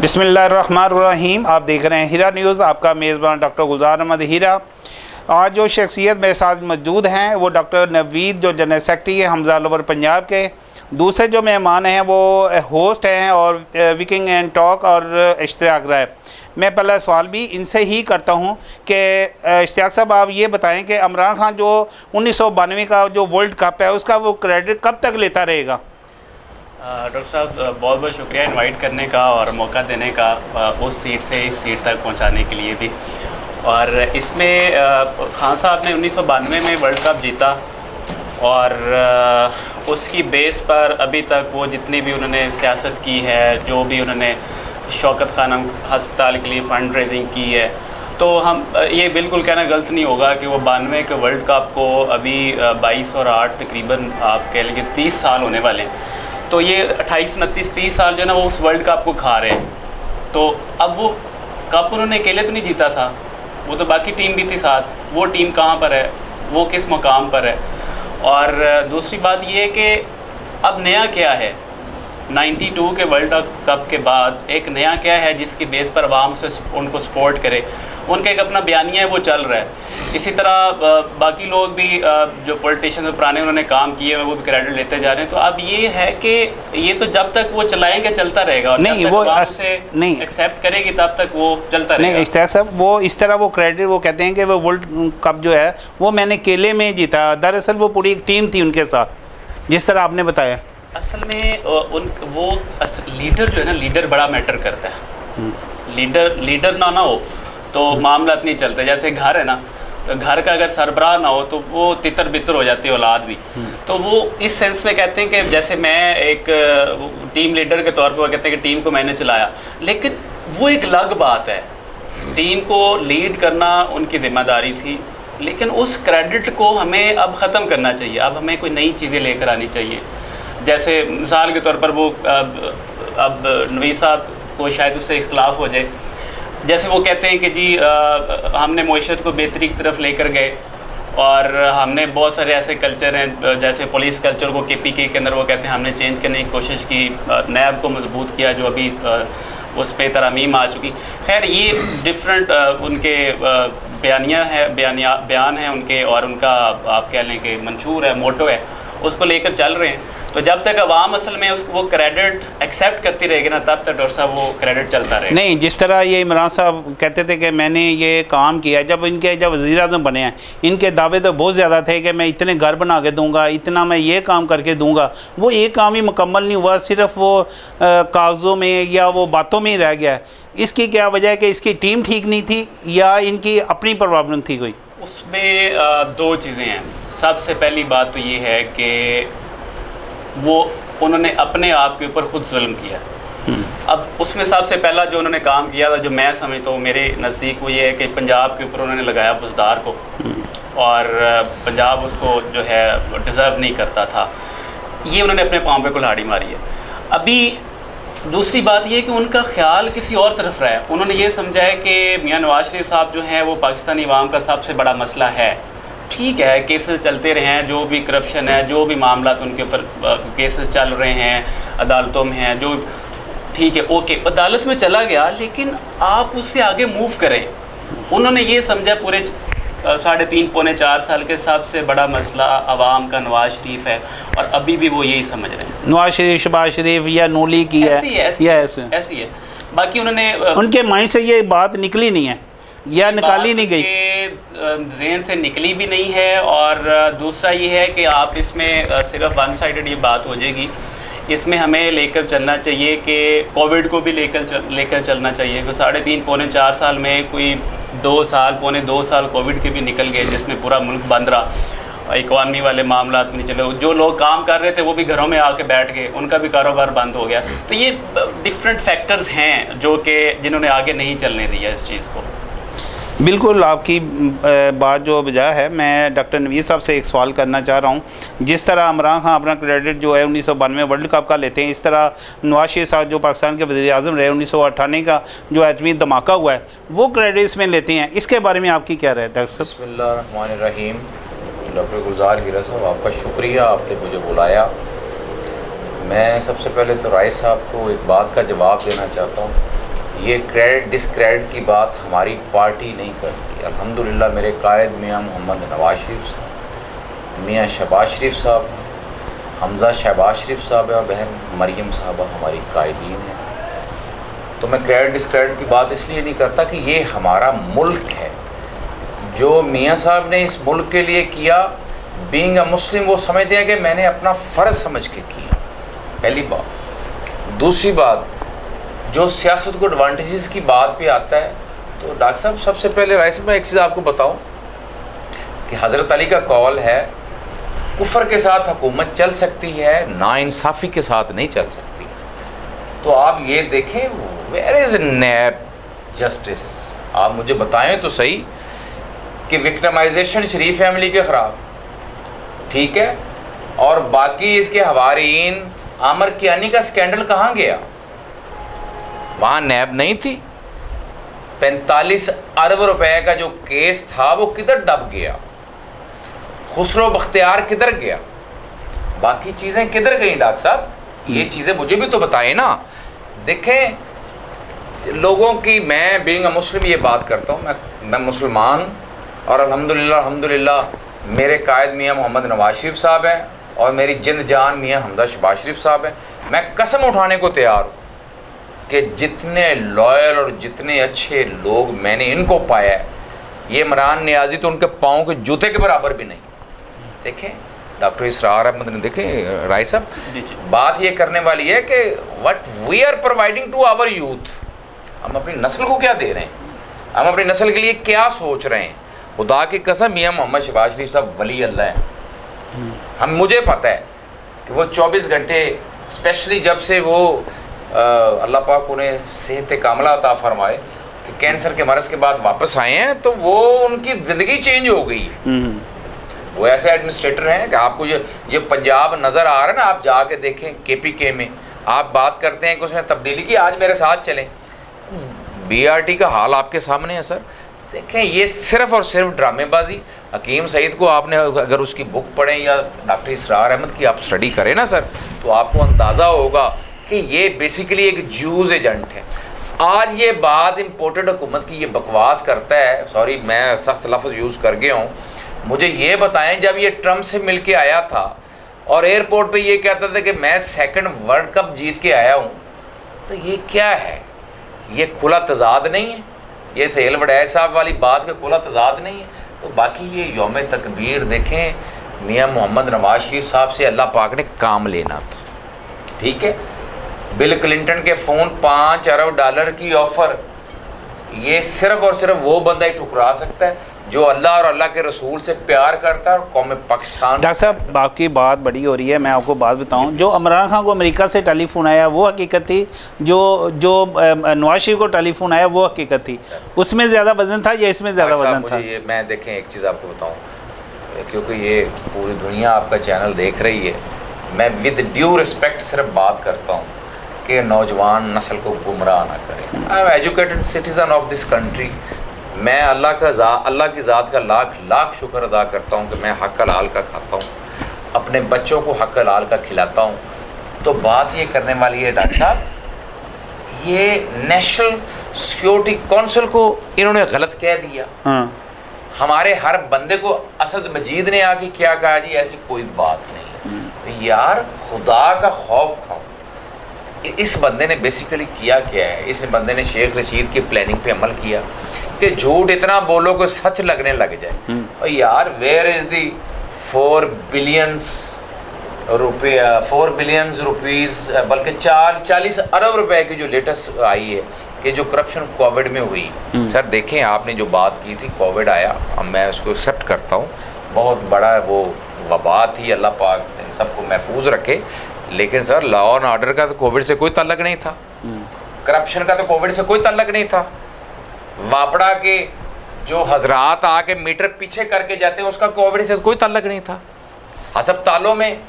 बिस्मिल्लाहिर्रहमानिर्रहीम। आप देख रहे हैं हीरा न्यूज़। आपका मेज़बान डॉक्टर गुलजार अहमद हीरा। आज जो शख्सियत मेरे साथ मौजूद हैं वो डॉक्टर नवीद, जो जनरल सेक्रेटरी है हमज़ा लवर पंजाब के। दूसरे जो मेहमान हैं वो होस्ट हैं और विकिंग एंड टॉक और इश्तियाक राय। मैं पहला सवाल भी इनसे ही करता हूं कि इश्तियाक साहब, आप ये बताएं कि इमरान खान जो 1992 का जो वर्ल्ड कप है उसका वो क्रेडिट कब तक लेता रहेगा? डॉक्टर साहब, बहुत बहुत शुक्रिया इनवाइट करने का और मौका देने का, उस सीट से इस सीट तक पहुंचाने के लिए भी। और इसमें खान साहब ने 1992 में वर्ल्ड कप जीता और उसकी बेस पर अभी तक वो जितनी भी उन्होंने सियासत की है, जो भी उन्होंने शौकत खानम हस्पताल के लिए फ़ंड रेजिंग की है, तो हम ये बिल्कुल कहना गलत नहीं होगा कि वो 92 के वर्ल्ड कप को अभी 22 और 8 तकरीबन आप कह लें कि 30 साल होने वाले हैं। तो ये 28, 29, 30 साल जो है ना वो उस वर्ल्ड कप को खा रहे हैं। तो अब वो कप उन्होंने अकेले तो नहीं जीता था, वो तो बाकी टीम भी थी साथ। वो टीम कहाँ पर है, वो किस मुकाम पर है? और दूसरी बात ये है कि अब नया क्या है 92 के वर्ल्ड कप के बाद, एक नया क्या है जिसकी बेस पर आवाम से उनको सपोर्ट करे। उनका एक अपना बयानिया है वो चल रहा है। इसी तरह बाकी लोग भी जो पॉलिटिशियन पुराने उन्होंने काम किए हैं वो भी क्रेडिट लेते जा रहे हैं। तो अब ये है कि ये तो जब तक वो चलाएंगे चलता रहेगा और नहीं, वो नहीं एक्सेप्ट करेगी तब तक वो चलता रहेगा। नहीं इश्तियाक साहब, वो इस तरह वो क्रेडिट वो कहते हैं कि वो वर्ल्ड कप जो है वो मैंने अकेले में जीता। दरअसल वो पूरी एक टीम थी उनके साथ, जिस तरह आपने बताया। असल में वो लीडर जो है ना, लीडर बड़ा मैटर करता है। लीडर ना हो तो मामला नहीं चलते। जैसे घर है ना, तो घर का अगर सरबराह ना हो तो वो तितर बितर हो जाती है औलाद भी। तो वो इस सेंस में कहते हैं कि जैसे मैं एक टीम लीडर के तौर पर वो कहते हैं कि टीम को मैंने चलाया, लेकिन वो एक अलग बात है। टीम को लीड करना उनकी जिम्मेदारी थी, लेकिन उस क्रेडिट को हमें अब ख़त्म करना चाहिए। अब हमें कोई नई चीज़ें लेकर आनी चाहिए। जैसे मिसाल के तौर पर वो अब नवीद साहब को शायद उससे इख्तलाफ हो जाए। जैसे वो कहते हैं कि जी हमने मईशत को बेहतरी की तरफ लेकर गए और हमने बहुत सारे ऐसे कल्चर हैं, जैसे पुलिस कल्चर को KPK के अंदर वो कहते हैं हमने चेंज करने की कोशिश की, नैब को मजबूत किया जो अभी उस पर तरमीम आ चुकी। खैर ये डिफरेंट उनके बयान है उनके, और उनका आप कह लें कि मंशूर है, मोटो है, उसको लेकर चल रहे हैं। तो जब तक अवाम असल में उसको वो क्रेडिट एक्सेप्ट करती रहेगी ना, तब तक डॉक्टर साहब वो क्रेडिट चलता रहेगा। नहीं, जिस तरह ये इमरान साहब कहते थे कि मैंने ये काम किया, जब वज़ीर आज़म बने हैं, इनके दावे तो बहुत ज़्यादा थे कि मैं इतने घर बना के दूंगा, इतना मैं ये काम करके दूंगा। वो एक काम ही मुकम्मल नहीं हुआ, सिर्फ वो कागज़ों में या वो बातों में ही रह गया है। इसकी क्या वजह है कि इसकी टीम ठीक नहीं थी या इनकी अपनी प्रॉब्लम थी कोई? उसमें दो चीज़ें हैं। सबसे पहली बात तो ये है कि वो उन्होंने अपने आप के ऊपर खुद जुल्म किया। अब उसमें सबसे पहला जो उन्होंने काम किया था, जो मैं समझता हूँ मेरे नज़दीक, वो ये है कि पंजाब के ऊपर उन्होंने लगाया बुज़दार को, और पंजाब उसको जो है डिज़र्व नहीं करता था। ये उन्होंने अपने पाँव पे कुल्हाड़ी मारी है। अभी दूसरी बात ये है कि उनका ख्याल किसी और तरफ रहा है। उन्होंने ये समझा है कि मियाँ नवाज शरीफ साहब जो हैं वो पाकिस्तानी अवाम का सबसे बड़ा मसला है। ठीक है, केसेस चलते रहे हैं, जो भी करप्शन है, जो भी मामला उनके ऊपर केसेस चल रहे हैं, अदालतों में हैं, जो ठीक है, ओके, अदालत में चला गया, लेकिन आप उससे आगे मूव करें। उन्होंने ये समझा पूरे 3.5 पौने 4 साल के सबसे बड़ा मसला आवाम का नवाज शरीफ है, और अभी भी वो यही समझ रहे हैं। नवाज शरीफ, शहबाज शरीफ या नूली की ऐसी है। बाकी उन्होंने उनके माइंड से ये बात निकली नहीं है या निकाली नहीं गई, ज़हन से निकली भी नहीं है। और दूसरा ये है कि आप इसमें सिर्फ वन साइडेड ये बात हो जाएगी। इसमें हमें लेकर चलना चाहिए कि कोविड को भी लेकर चलना चाहिए। तो 3.5 पौने 4 साल में कोई 2 साल, पौने 2 साल कोविड के भी निकल गए, जिसमें पूरा मुल्क बंद रहा, इकॉनमी वाले मामला नहीं चले, जो लोग काम कर रहे थे वो भी घरों में आके बैठ गए, उनका भी कारोबार बंद हो गया। तो ये डिफरेंट फैक्टर्स हैं जो कि जिन्होंने आगे नहीं चलने दिया इस चीज़ को। बिल्कुल आपकी बात जो बजा है। मैं डॉक्टर नवीद साहब से एक सवाल करना चाह रहा हूँ। जिस तरह इमरान खान अपना क्रेडिट जो है 1992 वर्ल्ड कप का लेते हैं, इस तरह नवाज शरीफ साहब जो पाकिस्तान के वज़ीर आज़म रहे, 1998 का जो एटमी धमाका हुआ है, वो क्रेडिट इसमें लेते हैं। इसके बारे में आपकी क्या राय है डॉक्टर साहब? बिस्मिल्लाहिर्रहमानिर्रहीम। डॉक्टर गुलजार हीरा साहब, आपका शुक्रिया, आपने मुझे बुलाया। मैं सबसे पहले तो राय साहब को एक बात का जवाब देना चाहता हूँ ये क्रेडिट डिसक्रेडिट की बात हमारी पार्टी नहीं करती। अल्हम्दुलिल्लाह मेरे कायद मियाँ मोहम्मद नवाज शरीफ साहब, मियाँ शहबाज शरीफ साहब, हमज़ा शहबाज शरीफ साहब है और बहन मरियम साहबा हमारी कायदीन है। तो मैं क्रेडिट डिसक्रेडिट की बात इसलिए नहीं करता कि ये हमारा मुल्क है। जो मियाँ साहब ने इस मुल्क के लिए किया, बीइंग अ मुस्लिम, वो समझते हैं कि मैंने अपना फ़र्ज़ समझ के किया, पहली बात। दूसरी बात, जो सियासत को एडवांटेजेस की बात पे आता है, तो डॉक्टर साहब सबसे पहले राय साहब मैं एक चीज़ आपको बताऊं कि हज़रत अली का कौल है, कुफर के साथ हुकूमत चल सकती है, नाइंसाफ़ी के साथ नहीं चल सकती। तो आप ये देखें, वेयर इज़ नैब जस्टिस? आप मुझे बताएं तो सही कि विक्टिमाइजेशन शरीफ फैमिली के ख़िलाफ़, ठीक है, और बाकी इसके हवारीन आमर कियानी का स्कैंडल कहाँ गया? वहाँ नैब नहीं थी। 45 अरब रुपए का जो केस था वो किधर दब गया? खुसरो बख्तियार किधर गया? बाकी चीज़ें किधर गई डॉक्टर साहब? ये चीज़ें मुझे भी तो बताएं ना। देखें, लोगों की, मैं बीइंग अ मुस्लिम ये बात करता हूँ, मैं मुसलमान, और अल्हम्दुलिल्लाह मेरे कायद मियाँ मोहम्मद नवाज शरीफ साहब हैं और मेरी जिंद जान मियाँ हमजा शहबाज शरीफ साहब हैं। मैं कसम उठाने को तैयार हूँ कि जितने लॉयल और जितने अच्छे लोग मैंने इनको पाया है, ये इमरान नियाज़ी तो उनके पाँव के जूते के बराबर भी नहीं। देखें डॉक्टर इसरार अहमद ने, देखें राय साहब, बात ये करने वाली है कि what we are providing to our youth, हम अपनी नस्ल को क्या दे रहे हैं, हम अपनी नस्ल के लिए क्या सोच रहे हैं। खुदा की कसम मियाँ मोहम्मद शहबाज शरीफ साहब वली अल्लाह हैं। मुझे पता है कि वो 24 घंटे, स्पेशली जब से वो अल्लाह पाक उन्हें सेहत कामला अता फरमाए कि कैंसर के मरज़ के बाद वापस आए हैं, तो वो उनकी ज़िंदगी चेंज हो गई है। वो ऐसे एडमिनिस्ट्रेटर हैं कि आपको ये पंजाब नज़र आ रहा है ना, आप जाके देखें KPK में, आप बात करते हैं कि उसने तब्दीली की, आज मेरे साथ चलें, BRT का हाल आपके सामने है सर। देखें, ये सिर्फ़ और सिर्फ ड्रामेबाजी। हकीम सईद को आपने अगर उसकी बुक पढ़ें या डॉक्टर इसरार अहमद की आप स्टडी करें ना सर, तो आपको अंदाज़ा होगा कि ये बेसिकली एक ज्यूज़ एजेंट है। आज ये बात इम्पोर्टेड हुकूमत की ये बकवास करता है, सॉरी मैं सख्त लफ्ज़ यूज़ कर गया हूँ। मुझे ये बताएं, जब ये ट्रम्प से मिल के आया था और एयरपोर्ट पे ये कहता था कि मैं 2nd वर्ल्ड कप जीत के आया हूँ, तो ये क्या है? ये खुला तजाद नहीं है? ये सहेल वडैच साहब वाली बात के खुला तजाद नहीं है? तो बाकी ये यौम तकबीर देखें, मियाँ मोहम्मद नवाज शरीफ साहब से अल्लाह पाक ने काम लेना था, ठीक है। बिल क्लिंटन के फ़ोन $5 अरब की ऑफ़र, ये सिर्फ़ और सिर्फ वो बंदा ही ठुकरा सकता है जो अल्लाह और अल्लाह के रसूल से प्यार करता है और कौम पाकिस्तान। डॉक्टर साहब आपकी बात बड़ी हो रही है, मैं आपको बात बताऊं, जो इमरान खान को अमेरिका से टेलीफोन आया वो हकीकत थी, जो नवाज शरीफ को टेलीफोन आया वो हकीकत थी? उसमें ज़्यादा वजन था या इसमें ज़्यादा वजन था? ये मैं देखें एक चीज़ आपको बताऊँ, क्योंकि ये पूरी दुनिया आपका चैनल देख रही है, मैं विद ड्यू रिस्पेक्ट सिर्फ बात करता हूँ कि नौजवान नस्ल को गुमराह ना करें। I am educated citizen of this country. मैं अल्लाह की ज़ात का लाख लाख शुक्र अदा करता हूँ कि मैं हक़ हलाल का खाता हूँ, अपने बच्चों को हक़ हलाल का खिलाता हूँ। तो बात ये करने वाली है डॉक्टर साहब, ये नेशनल सिक्योरिटी कौंसिल को इन्होंने गलत कह दिया। हाँ। हमारे हर बंदे को असद मजीद ने आके क्या कहा, जी ऐसी कोई बात नहीं है। यार खुदा का खौफ खाओ। इस बंदे ने बेसिकली किया क्या है? इस बंदे ने शेख रशीद की प्लानिंग पे अमल किया कि झूठ इतना बोलो कि सच लगने लग जाए। और यार where is the 4 billion rupees, बल्कि 40 अरब रुपए की जो लेटेस्ट आई है कि जो करप्शन कोविड में हुई। सर देखें, आपने जो बात की थी, कोविड आया, अब मैं उसको एक्सेप्ट करता हूँ, बहुत बड़ा वो वबा थी, अल्लाह पाक सबको महफूज रखे। लेकिन सर लॉ एंड ऑर्डर का तो कोविड से कोई ताल्लुक नहीं था, करप्शन का तो कोविड से कोई ताल्लुक नहीं था, वापड़ा के जो हजरात आके मीटर पीछे करके जाते हैं उसका कोविड से कोई ताल्लुक नहीं था, अस्पतालों में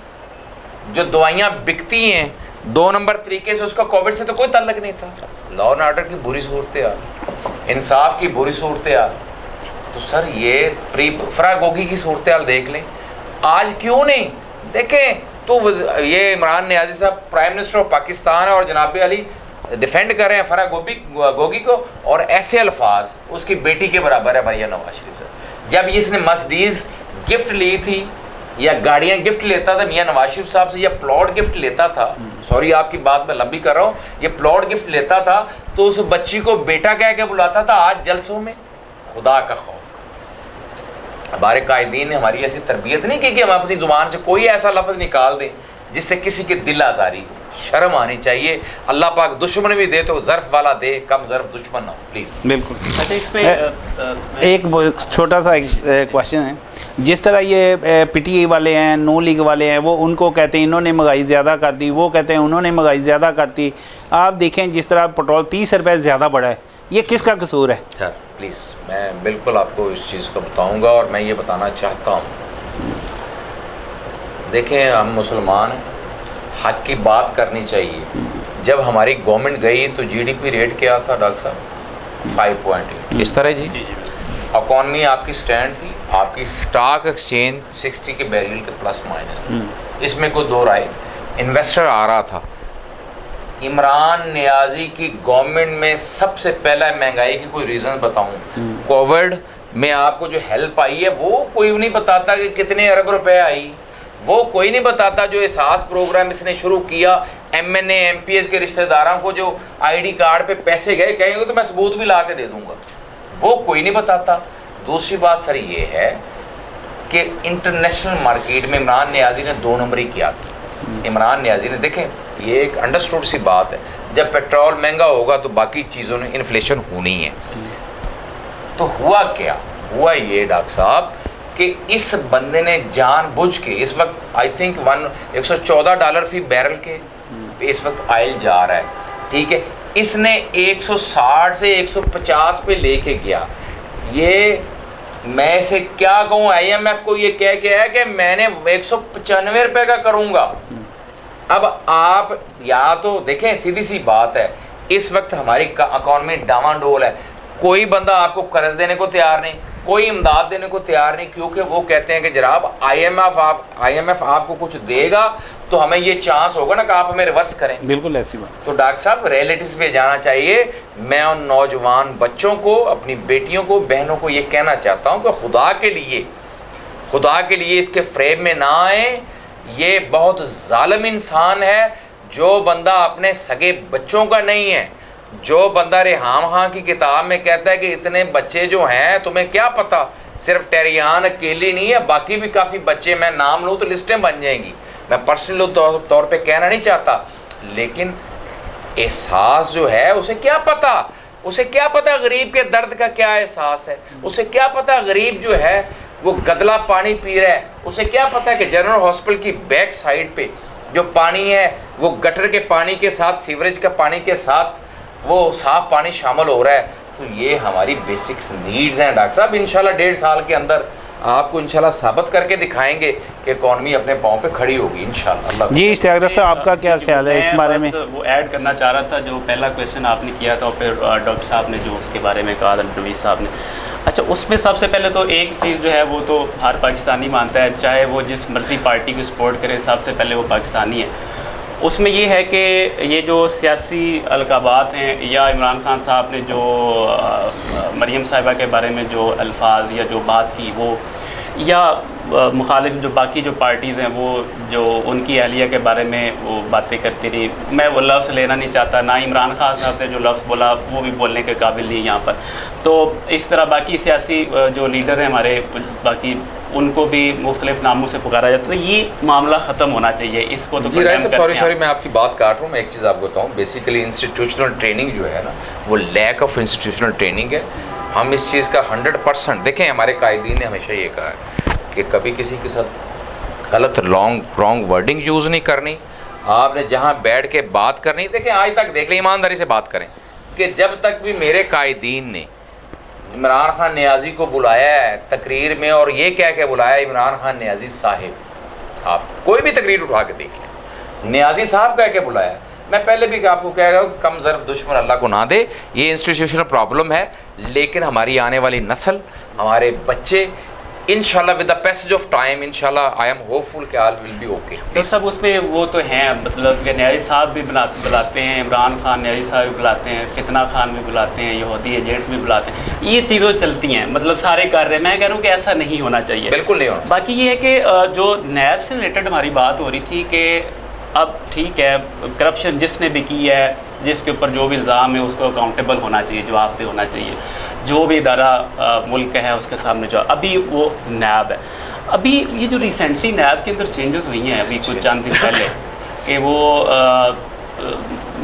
जो दवाइयाँ बिकती हैं 2 नंबर तरीके से उसका कोविड से तो कोई ताल्लुक नहीं था। लॉ एंड ऑर्डर की बुरी सूरत हाल, इंसाफ की बुरी सूरत हाल, तो सर ये प्री फरागोगी की सूरत हाल देख लें। आज क्यों नहीं देखें तो ये इमरान नियाज़ी साहब प्राइम मिनिस्टर ऑफ पाकिस्तान है और जनाब अली डिफेंड कर रहे हैं फराह गोगी को, और ऐसे अल्फाज उसकी बेटी के बराबर है मरियम नवाज शरीफ साहब। जब इसने मर्सिडीज गिफ्ट ली थी या गाड़ियाँ गिफ्ट लेता था मियाँ नवाज शरीफ साहब से, या प्लॉट गिफ्ट लेता था, सॉरी आपकी बात मैं लंबी कर रहा हूँ, ये प्लॉट गिफ्ट लेता था तो उस बच्ची को बेटा कह के बुलाता था। आज जलसों में खुदा का खौफ। हमारे कायदीन ने हमारी ऐसी तरबियत नहीं की कि हम अपनी ज़ुबान से कोई ऐसा लफ्ज़ निकाल दें जिससे किसी के दिल आज़ारी हो। शर्म आनी चाहिए। अल्लाह पाक दुश्मन भी दे तो ज़र्फ़ वाला दे, कम ज़र्फ़ दुश्मन ना हो, प्लीज़। बिल्कुल। अच्छा, इसमें एक छोटा सा क्वेश्चन है, जिस तरह ये पीटीआई वाले हैं, नो लीग वाले हैं, वो उनको कहते हैं इन्होंने महंगाई ज़्यादा कर दी, वो कहते हैं उन्होंने महंगाई ज़्यादा कर दी। आप देखें जिस तरह पेट्रोल 30 रुपये ज़्यादा बढ़ा है, ये किसका कसूर है? सर प्लीज़, मैं बिल्कुल आपको इस चीज़ को बताऊंगा और मैं ये बताना चाहता हूँ। देखें, हम मुसलमान हैं, हक की बात करनी चाहिए। जब हमारी गवर्नमेंट गई तो जीडीपी रेट क्या था डॉक्टर साहब? 5.8 इस तरह जी। इकॉनमी आपकी स्टैंड थी, आपकी स्टॉक एक्सचेंज 60 के बैरियल के प्लस माइनस थी, इसमें कोई दो राय। इन्वेस्टर आ रहा था। इमरान नियाज़ी की गवर्नमेंट में सबसे पहला महंगाई की कोई रीज़न बताऊं, कोविड में आपको जो हेल्प आई है वो कोई नहीं बताता कि कितने अरब रुपए आई, वो कोई नहीं बताता। जो एहसास प्रोग्राम इसने शुरू किया, एमएनए एमपीएस के रिश्तेदारों को जो आईडी कार्ड पे पैसे गए, कहेंगे तो मैं सबूत भी ला के दे दूंगा, वो कोई नहीं बताता। दूसरी बात सर ये है कि इंटरनेशनल मार्केट में इमरान नियाज़ी ने 2 नंबरी किया। इमरान नियाज़ी ने, देखें ये एक अंडरस्टूड सी बात है, जब पेट्रोल महंगा होगा तो बाकी चीज़ों में इन्फ्लेशन होनी है। तो हुआ क्या? हुआ ये डॉक्टर साहब कि इस बंदे ने जानबूझ के, इस वक्त आई थिंक $114 फी बैरल के इस वक्त ऑयल जा रहा है, ठीक है, इसने 160 से 150 पे लेके गया। ये मैं इसे क्या कहूँ, IMF को ये कह के है कि मैंने 195 रुपये का करूँगा। अब आप या तो देखें, सीधी सी बात है, इस वक्त हमारी इकॉनमी डामाडोल है। कोई बंदा आपको कर्ज देने को तैयार नहीं, कोई इमदाद देने को तैयार नहीं, क्योंकि वो कहते हैं कि जनाब IMF आपको कुछ देगा तो हमें ये चांस होगा ना कि आप हमें रिवर्स करें। बिल्कुल ऐसी बात। तो डॉक्टर साहब रियलिटीज़ पे जाना चाहिए। मैं उन नौजवान बच्चों को, अपनी बेटियों को, बहनों को ये कहना चाहता हूँ कि खुदा के लिए इसके फ्रेम में ना आए। ये बहुत जालिम इंसान है जो बंदा अपने सगे बच्चों का नहीं है, जो बंदा रेहाम खां की किताब में कहता है कि इतने बच्चे जो हैं तुम्हें क्या पता, सिर्फ टेरियान अकेली नहीं है, बाकी भी काफ़ी बच्चे, मैं नाम लूँ तो लिस्टें बन जाएंगी। मैं पर्सनल तौर पे कहना नहीं चाहता, लेकिन एहसास जो है उसे क्या पता, उसे क्या पता गरीब के दर्द का क्या एहसास है, उसे क्या पता गरीब जो है वो गदला पानी पी रहा है, उसे क्या पता है कि जनरल हॉस्पिटल की बैक साइड पे जो पानी है वो गटर के पानी के साथ, सीवरेज का पानी के साथ वो साफ पानी शामिल हो रहा है। तो ये हमारी बेसिक्स नीड्स हैं डॉक्टर साहब। इंशाल्लाह 1.5 साल के अंदर आपको इंशाल्लाह साबित करके दिखाएंगे कि इकॉनमी अपने पाँव पे खड़ी होगी इंशाल्लाह। जी इश्तियाक साहब, आपका क्या ख्याल है इस बारे में? वो ऐड करना चाह रहा था जो पहला क्वेश्चन आपने किया था और फिर डॉक्टर साहब ने जो उसके बारे में कहा, नवीद साहब ने। अच्छा, उसमें सबसे पहले तो एक चीज़ जो है वो तो हर पाकिस्तानी मानता है, चाहे वो जिस मर्जी पार्टी को सपोर्ट करे, सबसे पहले वो पाकिस्तानी है। उसमें ये है कि ये जो सियासी अलकाबात हैं या इमरान खान साहब ने जो मरीम साहिबा के बारे में जो अल्फाज या जो बात की, वो या मुखालिफ जो बाकी जो पार्टीज़ हैं वो जो उनकी अहलिया के बारे में वो बातें करती रही, मैं वो लफ्ज़ लेना नहीं चाहता, ना इमरान खान साहब ने जो लफ्ज़ बोला वो भी बोलने के काबिल नहीं यहाँ पर। तो इस तरह बाकी सियासी जो लीडर हैं हमारे, बाकी उनको भी मुख्तलिफ नामों से पुकारा जाता है। तो ये मामला ख़त्म होना चाहिए, इसको तो सॉरी मैं आपकी बात काट रहा हूँ। मैं एक चीज़ आपको बताऊँ, बेसिकली इंस्टीट्यूशनल ट्रेनिंग जो है ना, वो लैक ऑफ इंस्टीट्यूशनल ट्रेनिंग है। हम इस चीज़ का 100% देखें, हमारे कायदीन ने हमेशा ये कहा है कि कभी किसी के साथ गलत रॉन्ग वर्डिंग यूज़ नहीं करनी। आपने जहाँ बैठ के बात करनी, देखें आज तक देख लें, ईमानदारी से बात करें कि जब तक भी मेरे कायदीन ने इमरान खान नियाज़ी को बुलाया है तकरीर में, और ये कह के बुलाया इमरान खान नियाज़ी साहिब, आप कोई भी तकरीर उठा के देख लें, नियाज़ी साहब कह के बुलाया। मैं पहले भी आपको कह रहा हूँ कि कम ज़र्फ़ दुश्मन अल्लाह को ना दे, ये इंस्टीट्यूशनल प्रॉब्लम है। लेकिन हमारी आने वाली नस्ल, हमारे बच्चे इंशाल्लाह with the passage of time इंशाल्लाह आई एम होपफुल कि ऑल विल बी ओके। तो सब उसमें वो तो हैं, मतलब कि न्याजी साहब भी बुलाते हैं, इमरान खान न्याजी साहब भी बुलाते हैं, फितना खान भी बुलाते हैं, यहूदी एजेंट भी बुलाते हैं, ये चीज़ें चलती हैं, मतलब सारे कर रहे हैं। मैं कह रहा हूँ कि ऐसा नहीं होना चाहिए, बिल्कुल नहीं होना। बाकी ये है कि जो नैब से रिलेटेड हमारी बात हो रही थी कि अब ठीक है, करप्शन जिसने भी की है, जिसके ऊपर जो भी इल्ज़ाम है उसको अकाउंटेबल होना चाहिए, जवाबदेह होना चाहिए। जो भी इदारा मुल्क का है उसके सामने जो अभी वो नैब है। अभी ये जो रिसेंटली नैब के अंदर चेंजेस हुई हैं अभी कुछ चंद दिन पहले कि वो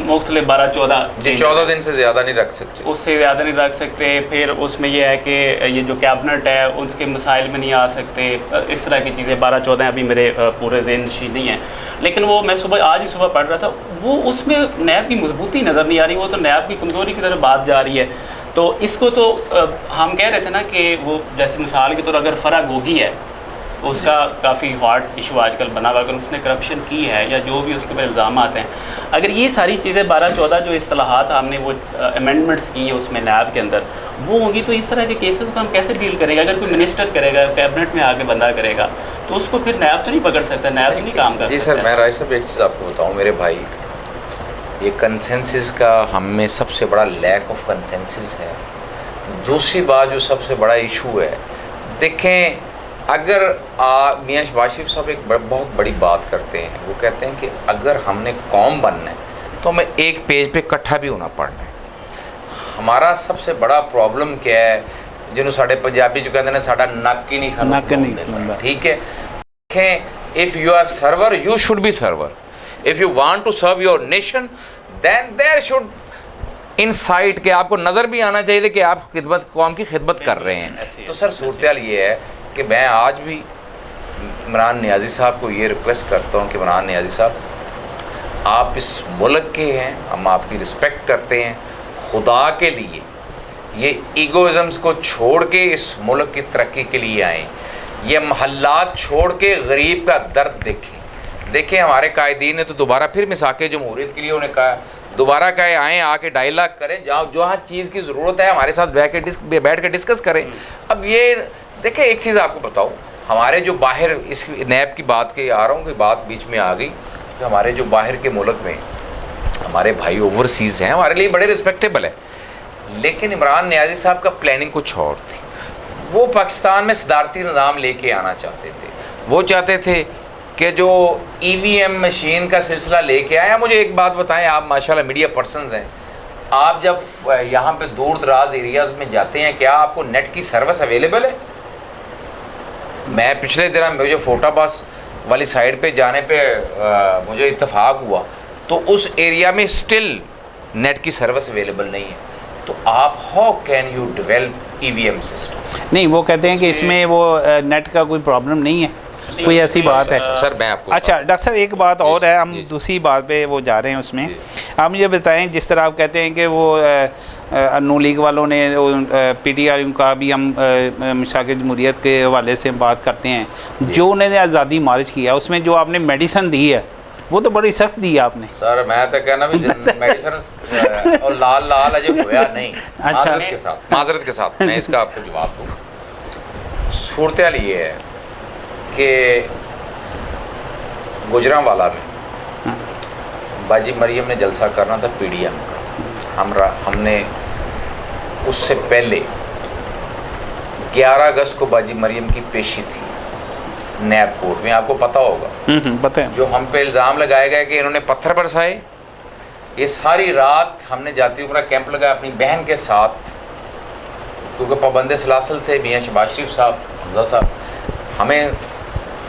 मुख्तलिफ 12-14 दिन से ज़्यादा नहीं रख सकते, उससे ज़्यादा नहीं रख सकते। फिर उसमें यह है कि ये जो कैबिनेट है उसके मसाइल में नहीं आ सकते, इस तरह की चीज़ें 12-14 अभी मेरे पूरे ज़हन नशीन नहीं है, लेकिन वो मैं आज ही सुबह पढ़ रहा था, वो उसमें नैब की मजबूती नज़र नहीं आ रही, वो तो नैब की कमज़ोरी की तरफ बात जा रही है। तो इसको तो हम कह रहे थे ना कि वो जैसे मिसाल के तौर अगर फ़र्क होगी है उसका काफ़ी हॉट इशू आजकल बना हुआ, अगर उसने करप्शन की है या जो भी उसके ऊपर इल्ज़ाम आते हैं, अगर ये सारी चीज़ें 12-14 जो इस्तेलाहात हमने वो अमेंडमेंट्स की हैं उसमें नैब के अंदर वो होंगी, तो इस तरह के केसेस को हम कैसे डील करेंगे? अगर कोई मिनिस्टर करेगा, कैबिनेट में आके बंदा करेगा, तो उसको फिर नैब तो नहीं पकड़ सकता, नैब तो नहीं काम कर सकता। जी सर, मैं राय साहब एक चीज़ आपको बताऊँ मेरे भाई, ये कंसेंसस का हम में सबसे बड़ा लैक ऑफ कंसेंसस है। दूसरी बात जो सबसे बड़ा इशू है, देखें अगर मियां शहबाज शरीफ साहब एक बहुत बड़ी बात करते हैं, वो कहते हैं कि अगर हमने कौम बनना है तो हमें एक पेज पे इकट्ठा भी होना पड़ना है। हमारा सबसे बड़ा प्रॉब्लम क्या है, जिन्होंने साढ़े पंजाबी जो कहते हैं साढ़ा नक ही नहीं खड़ा, ठीक है। देखें, if you are server you should be server, if you want to serve your nation then there should insight के आपको नज़र भी आना चाहिए कि आप खिदमत कौम की खिदमत कर रहे हैं। तो सर सूरत ये है कि मैं आज भी इमरान नियाज़ी साहब को ये रिक्वेस्ट करता हूँ कि इमरान नियाज़ी साहब, आप इस मुल्क के हैं, हम आपकी रिस्पेक्ट करते हैं, खुदा के लिए ये ईगोइज़म्स को छोड़ के इस मुल्क की तरक्की के लिए आएँ, ये महल्लात छोड़ के गरीब का दर्द देखें। हमारे कायदीन ने तो दोबारा फिर मिसाक़े जमहूरियत के लिए उन्हें कहा दोबारा कहे आएँ, आके डायलॉग करें, जहाँ चीज़ की ज़रूरत है हमारे साथ बैठ के डिस्कस करें। अब ये देखिए एक चीज़ आपको बताऊँ, हमारे जो बाहर इस नैब की बात के आ रहा हूँ कि बात बीच में आ गई कि हमारे जो बाहर के मुल्क में हमारे भाई ओवरसीज़ हैं, हमारे लिए बड़े रिस्पेक्टेबल है, लेकिन इमरान नियाज़ी साहब का प्लानिंग कुछ और थी। वो पाकिस्तान में सदारती निज़ाम लेके आना चाहते थे, वो चाहते थे कि जो EVM मशीन का सिलसिला लेके आया। मुझे एक बात बताएं, आप माशाल्लाह मीडिया पर्सनस हैं, आप जब यहाँ पे दूर दराज एरियाज़ में जाते हैं, क्या आपको नेट की सर्विस अवेलेबल है? मैं पिछले दिन मुझे फोटाबास वाली साइड पे जाने पे मुझे इत्तेफाक हुआ, तो उस एरिया में स्टिल नेट की सर्विस अवेलेबल नहीं है। तो आप how can you develop EVM system? नहीं, वो कहते हैं कि इसमें वो नेट का कोई प्रॉब्लम नहीं है, कोई ऐसी बात है सर। मैं आपको अच्छा डॉक्टर साहब एक बात और है, हम दूसरी बात पे वो जा रहे हैं उसमें। आप मुझे बताएं, जिस तरह आप कहते हैं कि वो नू लीग वालों ने PTR का भी हम मिसाक़े जमहूरियत के हवाले से बात करते हैं, जो उन्होंने आज़ादी मार्च किया उसमें जो आपने मेडिसन दी है वो तो बड़ी सख्त दी है आपने। सर मैं तो कहना भी मेडिसन और लाल लाल अजय होया नहीं। अच्छा, माजरत के साथ मैं इसका आपको जवाब दूँ। सूरत ये है कि गुजरांवाला में बाजी मरियम ने जलसा करना था PDM का, हमने उससे पहले 11 अगस्त को बाजी मरियम की पेशी थी नैब कोर्ट में, आपको पता होगा। पता है। जो हम पे इल्ज़ाम लगाए गए कि इन्होंने पत्थर बरसाए, ये सारी रात हमने जाती उम्रा कैंप लगाया अपनी बहन के साथ, क्योंकि पाबंद सलासल थे मियां शहबाज शरीफ साहब, हमजा साहब, हमें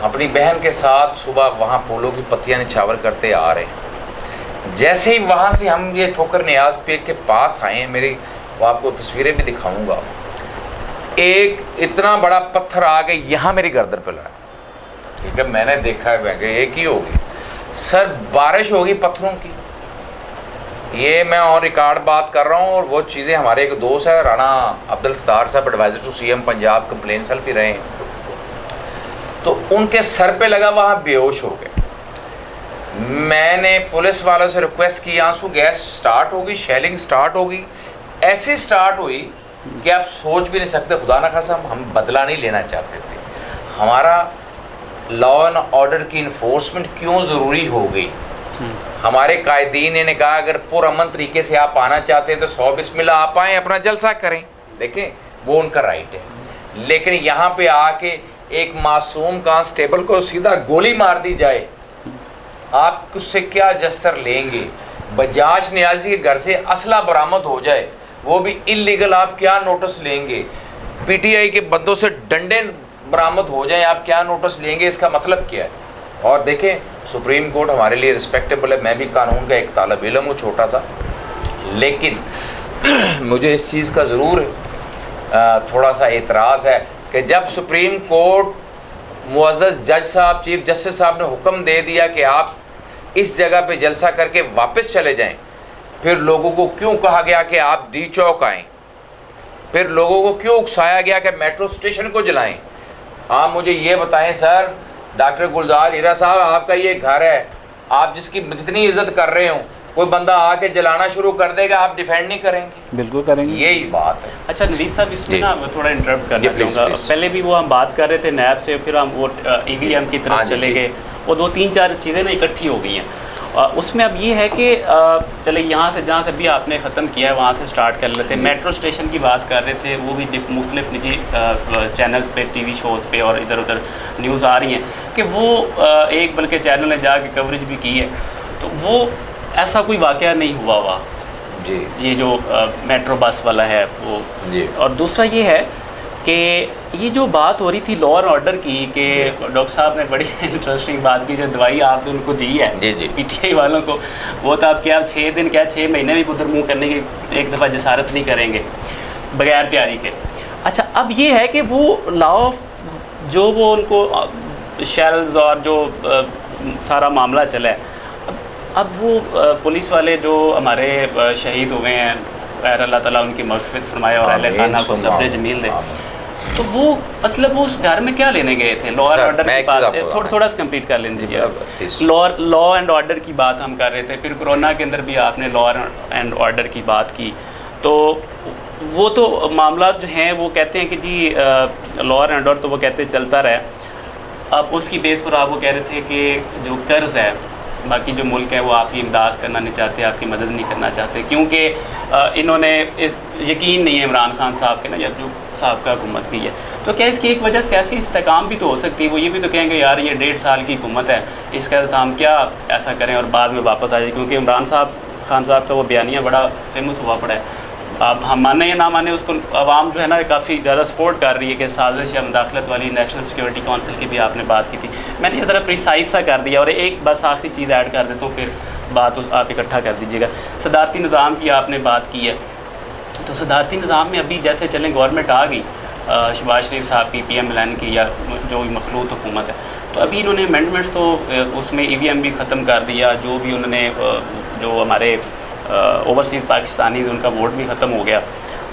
अपनी बहन के साथ सुबह वहाँ फूलों की पत्तियाँ निछावर करते आ रहे हैं। जैसे ही वहाँ से हम ये ठोकर नियाज पे के पास आए, मेरी वो आपको तस्वीरें भी दिखाऊंगा, एक इतना बड़ा पत्थर आ गए यहाँ मेरी गर्दन पे लड़ा। ठीक है, मैंने देखा है, मैं एक ही होगी सर, बारिश होगी पत्थरों की। ये मैं और रिकॉर्ड बात कर रहा हूँ, और वो चीज़ें हमारे एक दोस्त है Rana Abdul Sattar sahab, advisor to CM Punjab, complaint cell भी रहे हैं, तो उनके सर पे लगा, वहाँ बेहोश हो गए। मैंने पुलिस वालों से रिक्वेस्ट की, आंसू गैस स्टार्ट होगी, शेलिंग स्टार्ट होगी, ऐसी स्टार्ट हुई कि आप सोच भी नहीं सकते। खुदा न खासा हम बदला नहीं लेना चाहते थे, हमारा लॉ एंड ऑर्डर की इन्फोर्समेंट क्यों ज़रूरी हो गई। हमारे कायदीन ने कहा अगर पुरअमन तरीके से आप आना चाहते हैं तो 100 बिस्मिल्लाह आप आएँ, अपना जलसा करें, देखें वो उनका राइट है। लेकिन यहाँ पे आके एक मासूम कांस्टेबल को सीधा गोली मार दी जाए, आप उससे क्या जस्तर लेंगे। बजाज नियाजी के घर से असला बरामद हो जाए, वो भी इलीगल, आप क्या नोटिस लेंगे। पीटीआई के बंदों से डंडे बरामद हो जाए, आप क्या नोटिस लेंगे, इसका मतलब क्या है। और देखें सुप्रीम कोर्ट हमारे लिए रिस्पेक्टेबल है, मैं भी कानून का एक तालब इल्म हूँ छोटा सा, लेकिन मुझे इस चीज़ का ज़रूर थोड़ा सा एतराज़ है कि जब सुप्रीम कोर्ट मुअज़्ज़ज़ जज साहब, चीफ जस्टिस साहब ने हुक्म दे दिया कि आप इस जगह पे जलसा करके वापस चले जाएं, फिर लोगों को क्यों कहा गया कि आप डी चौक आएँ, फिर लोगों को क्यों उकसाया गया कि मेट्रो स्टेशन को जलाएं। आप मुझे ये बताएं सर, डॉक्टर गुलजार हीरा साहब, आपका ये घर है, आप जिसकी जितनी इज्जत कर रहे हो, कोई बंदा आके जलाना शुरू कर देगा, आप डिफेंड नहीं करेंगे? बिल्कुल करेंगे, यही बात है। अच्छा नवीद साहब, इसमें ना मैं थोड़ा इंटरप्ट करना प्लीज़, चाहूँगा। प्लीज़। पहले भी वो हम बात कर रहे थे नैब से, फिर हम वो ईवीएम की हाँ तरफ जी, चले जी। गए, वो 2-3-4 चीज़ें ना इकट्ठी हो गई हैं। उसमें अब ये है कि चले यहाँ से जहाँ से भी आपने ख़त्म किया है वहाँ से स्टार्ट कर लेते हैं। मेट्रो स्टेशन की बात कर रहे थे, वो भी मुख्तलिफ निजी चैनल्स पे, टीवी शोज़ पे और इधर उधर न्यूज़ आ रही हैं कि वो एक बल्कि चैनल ने जाके कवरेज भी की है, तो वो ऐसा कोई वाक़या नहीं हुआ जी, ये जो मेट्रो बस वाला है वो जी। और दूसरा ये है कि ये जो बात हो रही थी लॉ एंड ऑर्डर की, कि डॉक्टर साहब ने बड़ी इंटरेस्टिंग बात की, जो दवाई आपने उनको दी है जी, जी। पीटीआई वालों को, वो तो आप क्या 6 दिन क्या 6 महीने भी उधर मुँह करने की एक दफ़ा जसारत नहीं करेंगे बगैर तैयारी के। अच्छा, अब ये है कि वो लॉ जो वो उनको शेल्स और जो सारा मामला चला है, अब वो पुलिस वाले जो हमारे शहीद हुए हैं, खैर अल्लाह ताला उनकी मग़फ़िरत फरमाए और अहले खाना को सब्र जमील दे, तो वो मतलब उस घर में क्या लेने गए थे? लॉ एंड ऑर्डर की बात थोड़ा सा कंप्लीट कर लेने दीजिए। लॉ एंड ऑर्डर की बात हम कर रहे थे, फिर कोरोना के अंदर भी आपने लॉ एंड ऑर्डर की बात की, तो वो तो मामला जो हैं वो कहते हैं कि जी लॉ एंड ऑर्डर तो वो कहते हैं चलता रहे। अब उसकी बेस पर आप वो कह रहे थे कि जो कर्ज़ है, बाकी जो मुल्क है वो आपकी इमदाद करना नहीं चाहते, आपकी मदद नहीं करना चाहते, क्योंकि इन्होंने यकीन नहीं है इमरान खान साहब के ना, या जो साहब का हुकूमत भी है, तो क्या इसकी एक वजह सियासी इस्तेकाम भी तो हो सकती है। वो ये भी तो कहेंगे यार ये 1.5 साल की हुकूमत है, इसका तो हम क्या ऐसा करें और बाद में वापस आ जाए, क्योंकि इमरान खान साहब का वो बयानिया बड़ा फेमस हुआ पड़ा है। अब हम माने या ना माने, उसको आवाम जो है ना काफ़ी ज़्यादा सपोर्ट कर रही है कि साजिश या मुदाखलत वाली नेशनल सिक्योरिटी काउंसिल की भी आपने बात की थी। मैंने ये ज़रा प्रिसाइज सा कर दिया, और एक बस आखिरी चीज़ ऐड कर देता हूँ, फिर बात आप इकट्ठा कर दीजिएगा। सदारती निज़ाम की आपने बात की है, तो सदारती निज़ाम में अभी जैसे चलें गवर्नमेंट आ गई शहबाज शरीफ साहब की, PM-LN की, या जो मखलूत हुकूमत है, तो अभी इन्होंने अमेंडमेंट्स तो उसमें EVM भी ख़त्म कर दिया, जो भी उन्होंने जो हमारे ओवरसीज़ पाकिस्तानी उनका वोट भी ख़त्म हो गया।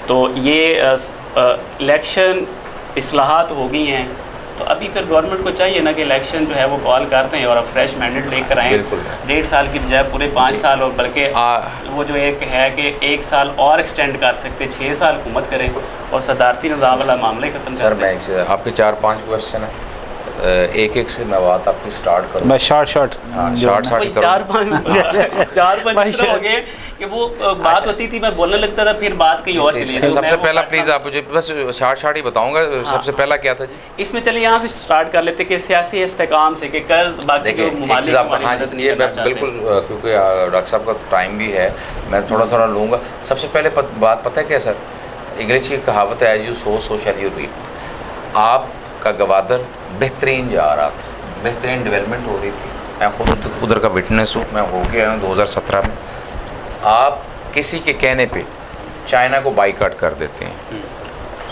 तो ये इलेक्शन इस्लाहात हो गई हैं, तो अभी फिर गवर्नमेंट को चाहिए ना कि इलेक्शन जो है वो कॉल करते हैं और अब फ्रेश मैंडेट लेकर आएँ। 1.5 साल की बजाय पूरे 5 साल, और बल्कि वो जो एक है कि 1 साल और एक्सटेंड कर सकते, 6 साल हुकूमत करें और सदारती निज़ाम वाला मामला ही ख़त्म कर दें। सर मैं आपके 4-5 क्वेश्चन है, एक से मैं बात आपकी स्टार्ट करूँ। मैं शॉर्ट 4-5 हो गए कि वो बात होती थी, मैं बोलने लगता था, फिर बात कहीं और चली। सबसे पहला प्लीज़ आप मुझे बस शॉर्ट ही बताऊंगा। सबसे पहला क्या था जी इसमें? चलिए यहाँ से स्टार्ट कर लेते कि सियासी इस्तेकाम से कि कर्ज बाकी जो ममालिक हमारी मदद नहीं करना चाहते। बिल्कुल, क्योंकि डॉक्टर साहब का टाइम भी है, मैं थोड़ा लूँगा। सबसे पहले बात पता है क्या सर, इंग्लिश की कहावत है, as you sow so shall you reap. आपका गवादर बेहतरीन जा रहा था, बेहतरीन डेवलपमेंट हो रही थी, मैं खुद उधर का विटनेस हूँ, मैं हो गया हूँ 2017 में। आप किसी के कहने पे चाइना को बाइकआउट कर देते हैं,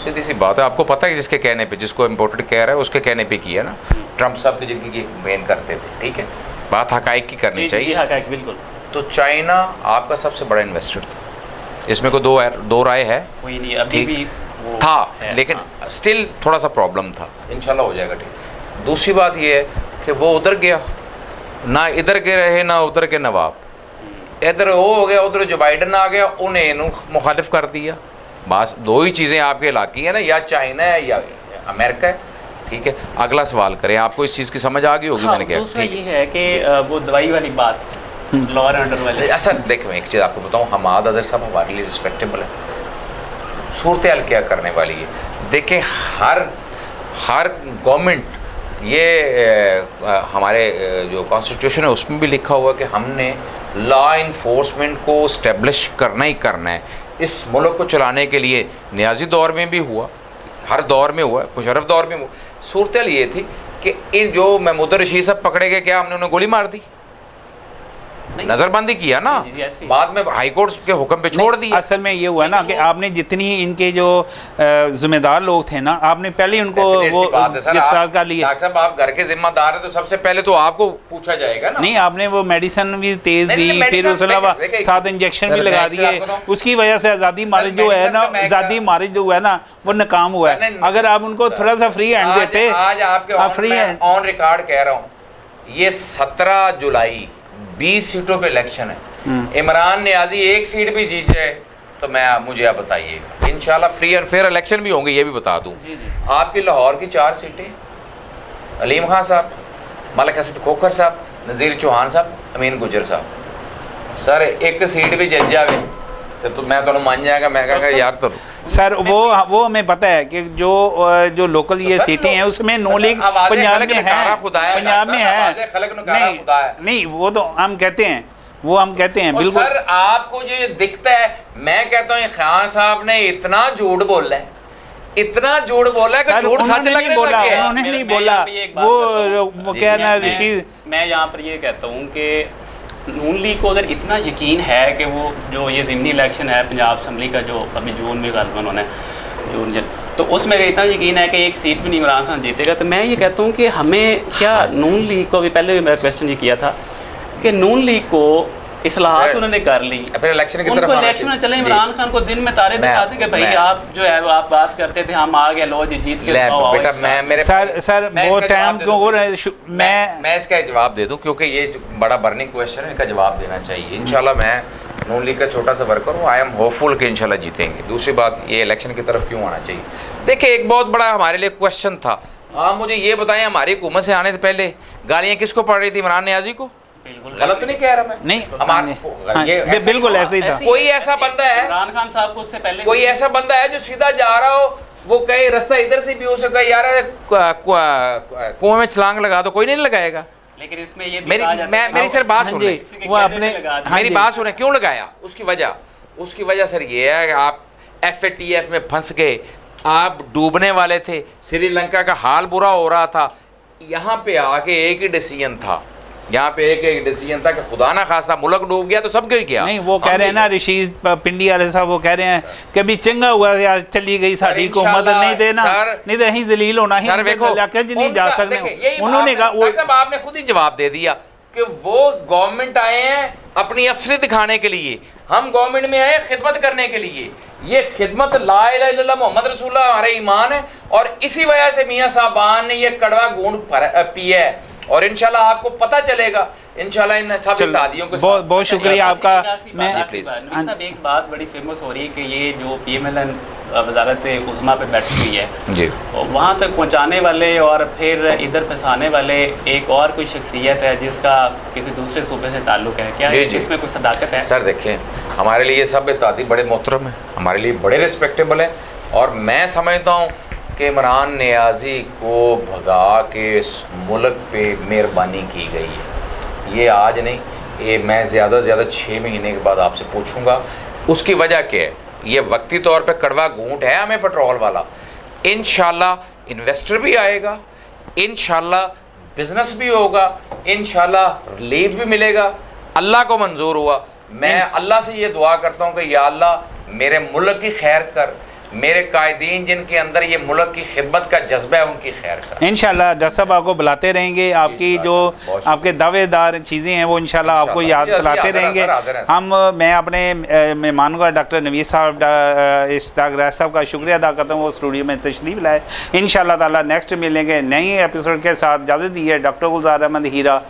सीधी सी बात है। आपको पता है जिसके कहने पे, जिसको इम्पोर्टेड कह रहा है उसके कहने पे किया ना, ट्रंप साहब की जिनकी मेन करते थे, ठीक है, बात हकाइक की करनी चाहिए। हकाइक बिल्कुल। तो चाइना आपका सबसे बड़ा इन्वेस्टर था, इसमें कोई दो राय है? कोई नहीं, अभी भी था, लेकिन स्टिल थोड़ा सा प्रॉब्लम था, इंशाल्लाह हो जाएगा ठीक। दूसरी बात ये है कि वो उधर गया ना, इधर के रहे ना उधर के नवाब, इधर वो हो गया, उधर जो बाइडन आ गया, उन्हें मुखालिफ कर दिया। बस दो ही चीज़ें आपके इलाकी है ना, या चाइना है या अमेरिका है, ठीक है, अगला सवाल करें। आपको इस चीज़ की समझ आ गई होगी। हाँ, मैंने क्या दूसरा ये है कि वो दवाई वाली बात, लॉ एंड ऑर्डर वाली। ऐसा देखो, एक चीज़ आपको बताऊँ, हमाद अजहर साहब हमारे लिए रिस्पेक्टेबल है। सूरत हाल क्या करने वाली है देखें, हर गवर्नमेंट, ये हमारे जो कॉन्स्टिट्यूशन है उसमें भी लिखा हुआ है कि हमने लॉ इन्फोर्समेंट को इस्टेब्लिश करना ही करना है। इस मुल्क को चलाने के लिए नियाजी दौर में भी हुआ, हर दौर में हुआ, मुशर्रफ दौर में हुआ। सूरत हाल ये थी कि इन जो महमूद रशीद साहब पकड़े गए, क्या हमने उन्हें गोली मार दी? नजरबंदी किया ना, बाद में हाई कोर्ट के हुक्म पे छोड़ दिया। असल में ये हुआ ना कि आपने जितनी इनके जो जिम्मेदार लोग थे ना, आपने पहले ही उनको वो गिरफ्तार कर लिया। डॉक्टर साहब, आप घर के जिम्मेदार हैं तो सबसे पहले तो आपको पूछा जाएगा ना। नहीं, आपने वो मेडिसिन भी तेज दी, फिर उसके अलावा 7 इंजेक्शन भी लगा दिए। उसकी वजह से आज़ादी मार्च जो है ना, आज़ादी मार्च जो है ना, वो नाकाम हुआ है। अगर आप उनको थोड़ा सा फ्री हैंड देते, आज आपके फ्री हैंड ऑन रिकॉर्ड कह रहा हूँ, ये 17 जुलाई 20 सीटों पे इलेक्शन है। इमरान नियाजी एक सीट भी जीत जाए तो मुझे आप बताइएगा, इंशाल्लाह फ्री एंड फेयर इलेक्शन भी होंगे, ये भी बता दूं। आपकी लाहौर की 4 सीटें, अलीम खान साहब, मलिक हसन खोखर साहब, नज़ीर चौहान साहब, अमीन गुजर साहब, सर एक सीट भी जज जाए तो मैं तो मान जाएगा। मैं कहूँगा यार तो सर वो हमें पता है कि जो लोकल ये सीटें हैं उसमें नो लीग पंजाब में है, पंजाब में है। नहीं वो तो हम कहते हैं, वो हम कहते हैं बिल्कुल। सर आपको जो ये दिखता है, मैं कहता हूँ खान साहब ने इतना झूठ बोला है, इतना झूठ बोला है कि झूठ सच लगने बोला, लग गया। उन्होंने नहीं बोला। वो क्या ना रशीद, मैं यहाँ पर ये कहता हूँ कि नून लीग को अगर इतना यकीन है कि वो जो ये ज़िमनी इलेक्शन है पंजाब असम्बली का, जो अभी जून में गालिबन होना है, जून तो उसमें इतना यकीन है कि एक सीट भी नहीं इमरान खान जीतेगा, तो मैं ये कहता हूँ कि हमें क्या नून लीग को, अभी पहले भी मैंने क्वेश्चन ये किया था कि नून लीग को इस्लाहात उन्होंने कर ली, फिर इलेक्शन की तरफ इलेक्शन में चले, इमरान खान को दिन में तारे दिखाते कि भाई आप जो है आप बात करते थे, हम आ गए, लो जी जीत के बेटा। मैं मेरे सर बहुत टाइम क्यों हो रहा है, मैं इसका जवाब दे दूं क्योंकि ये बड़ा बर्निंग क्वेश्चन है, इसका जवाब देना चाहिए। इंशाल्लाह मैं नून लीग का छोटा सा वर्कर हूँ, आई एम होपफुल कि इंशाल्लाह जीतेंगे। दूसरी बात, ये इलेक्शन की तरफ क्यों आना चाहिए? देखिए, एक बहुत बड़ा हमारे लिए क्वेश्चन था। आप मुझे ये बताएं, हमारी हुकूमत से आने से पहले गालियाँ किसको पड़ रही थी? इमरान नियाजी को। गलत तो नहीं कह रहा मैं? नहीं, हमारे बिल्कुल ऐसे ही था। कोई ऐसा बंदा है, इमरान खान साहब को उससे पहले कोई ऐसा बंदा है जो सीधा जा रहा हो, वो कहे रास्ता इधर से भी हो सका, यार कुएं में छलांग लगा दो, कोई नहीं लगाएगा। लेकिन इसमें ये मेरी सर बात सुन रहे, वो अपने मेरी बात सुने, क्यों लगाया? उसकी वजह सर ये है कि आप FATF में फंस गए, आप डूबने वाले थे, श्रीलंका का हाल बुरा हो रहा था, यहाँ पे आके एक ही डिसीजन था, यहाँ पे एक डिसीजन था कि खुदा ना खासा मुल्क डूब गया तो सब क्यों किया। नहीं, वो कह रहे हैं ना रशीद पिंडी वाले साहब, वो कह रहे हैं कि भी चंगा हुआ यार चली गई साड़ी को मदद नहीं देना, नहीं तो यहीं जलील होना ही नहीं जा सकते। उन्होंने कहा, सब आपने खुद ही जवाब दे दिया कि वो गवर्नमेंट आए हैं अपनी अफसरी दिखाने के लिए, हम गवर्नमेंट में आए खिदमत करने के लिए। ये खिदमत ला इलाहा इल्लल्लाह मोहम्मद रसूलुल्लाह हमारा ईमान है, और इसी वजह से मियाँ साहबान ने ये कड़वा घूंट पिया है, और इंशाल्लाह आपको पता चलेगा इंशाल्लाह इन सब इत्यादियों को। बहुत शुक्रिया आपका। मैं सब एक बात बड़ी फेमस हो रही है कि ये जो PMLN वजारत उज़्मा पे बैठी हुई है जी, वहाँ तक पहुँचाने वाले और फिर इधर फंसाने वाले एक और कोई शख्सियत है जिसका किसी दूसरे सूबे से ताल्लुक़ है, क्या इसमें कुछ सदाकत है? सर देखें, हमारे लिए सब इत्यादि बड़े मोहतरम है, हमारे लिए बड़े रिस्पेक्टेबल है, और मैं समझता हूँ कि इमरान नियाजी को भगा के इस मुल्क पे मेहरबानी की गई है। ये आज नहीं, ये मैं ज़्यादा से ज़्यादा 6 महीने के बाद आपसे पूछूंगा उसकी वजह क्या है। ये वक्ती तौर पे कड़वा घूंट है हमें पेट्रोल वाला, इंशाल्लाह इन्वेस्टर भी आएगा, इंशाल्लाह बिजनेस भी होगा, इंशाल्लाह रिलीफ भी मिलेगा। अल्लाह को मंजूर हुआ, मैं अल्लाह से ये दुआ करता हूँ कि या अल्लाह मेरे मुल्क की खैर कर, मेरे कायदीन जिनके अंदर ये मुल्क की खिदमत का जज्बा है उनकी खैर कर। इंशाल्लाह डॉक्टर साहब आपको बुलाते रहेंगे, आपकी जो आपके दावेदार चीज़ें हैं वो इंशाल्लाह आपको याद दिलाते रहेंगे। मैं अपने मेहमानों का डॉक्टर नवीद साहब, इश्ताक रैस साहब का शुक्रिया अदा करता हूँ, वो स्टूडियो में तशरीफ़ लाए। इंशाल्लाह ताला नेक्स्ट मिलेंगे नई एपिसोड के साथ। इजाज़त दी है डॉक्टर गुलजार अहमद हीरा।